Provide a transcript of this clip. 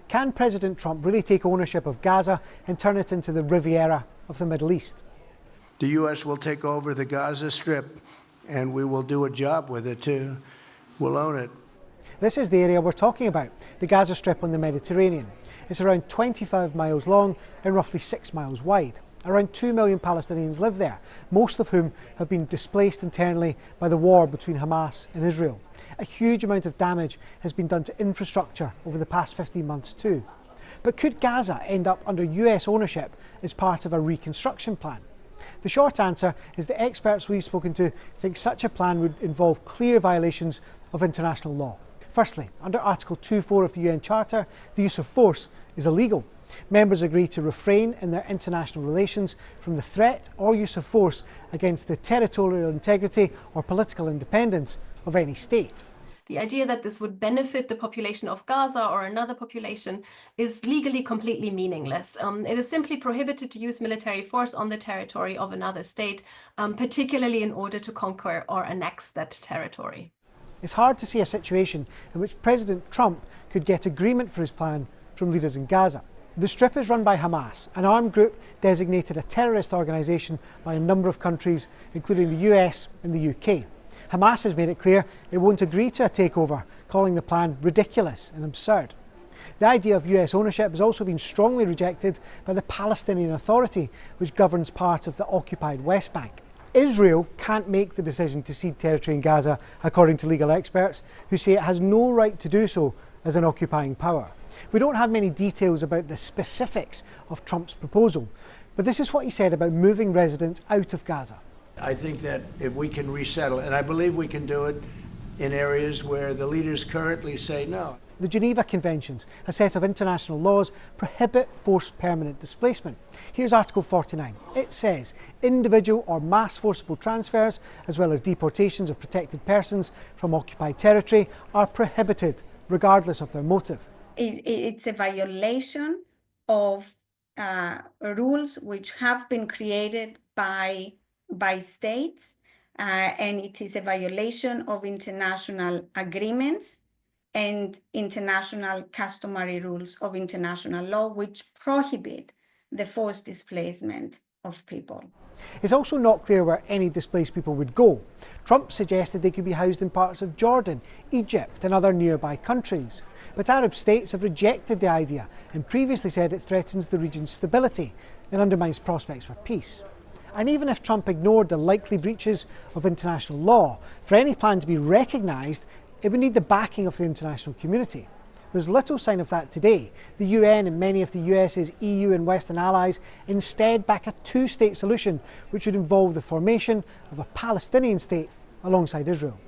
Can President Trump really take ownership of Gaza and turn it into the Riviera of the Middle East? The U.S. will take over the Gaza Strip, and we will do a job with it too. We'll own it. This is the area we're talking about, the Gaza Strip on the Mediterranean. It's around 25 miles long and roughly 6 miles wide. Around 2 million Palestinians live there, most of whom have been displaced internally by the war between Hamas and Israel. A huge amount of damage has been done to infrastructure over the past 15 months too. But could Gaza end up under US ownership as part of a reconstruction plan? The short answer is that experts we've spoken to think such a plan would involve clear violations of international law. Firstly, under Article 2.4 of the UN Charter, the use of force is illegal. Members agree to refrain in their international relations from the threat or use of force against the territorial integrity or political independence of any state. The idea that this would benefit the population of Gaza or another population is legally completely meaningless. It is simply prohibited to use military force on the territory of another state, particularly in order to conquer or annex that territory. It's hard to see a situation in which President Trump could get agreement for his plan from leaders in Gaza. The Strip is run by Hamas, an armed group designated a terrorist organisation by a number of countries, including the US and the UK. Hamas has made it clear it won't agree to a takeover, calling the plan ridiculous and absurd. The idea of US ownership has also been strongly rejected by the Palestinian Authority, which governs part of the occupied West Bank. Israel can't make the decision to cede territory in Gaza, according to legal experts, who say it has no right to do so as an occupying power. We don't have many details about the specifics of Trump's proposal, but this is what he said about moving residents out of Gaza. I think that if we can resettle, and I believe we can do it in areas where the leaders currently say no. The Geneva Conventions, a set of international laws, prohibit forced permanent displacement. Here's Article 49. It says individual or mass forcible transfers, as well as deportations of protected persons from occupied territory, are prohibited, regardless of their motive. It's a violation of rules which have been created by states, and it is a violation of international agreements and international customary rules of international law, which prohibit the forced displacement of people. It's also not clear where any displaced people would go. Trump suggested they could be housed in parts of Jordan, Egypt and other nearby countries. But Arab states have rejected the idea and previously said it threatens the region's stability and undermines prospects for peace. And even if Trump ignored the likely breaches of international law, for any plan to be recognised, it would need the backing of the international community. There's little sign of that today. The UN and many of the US's EU and Western allies instead back a two-state solution, which would involve the formation of a Palestinian state alongside Israel.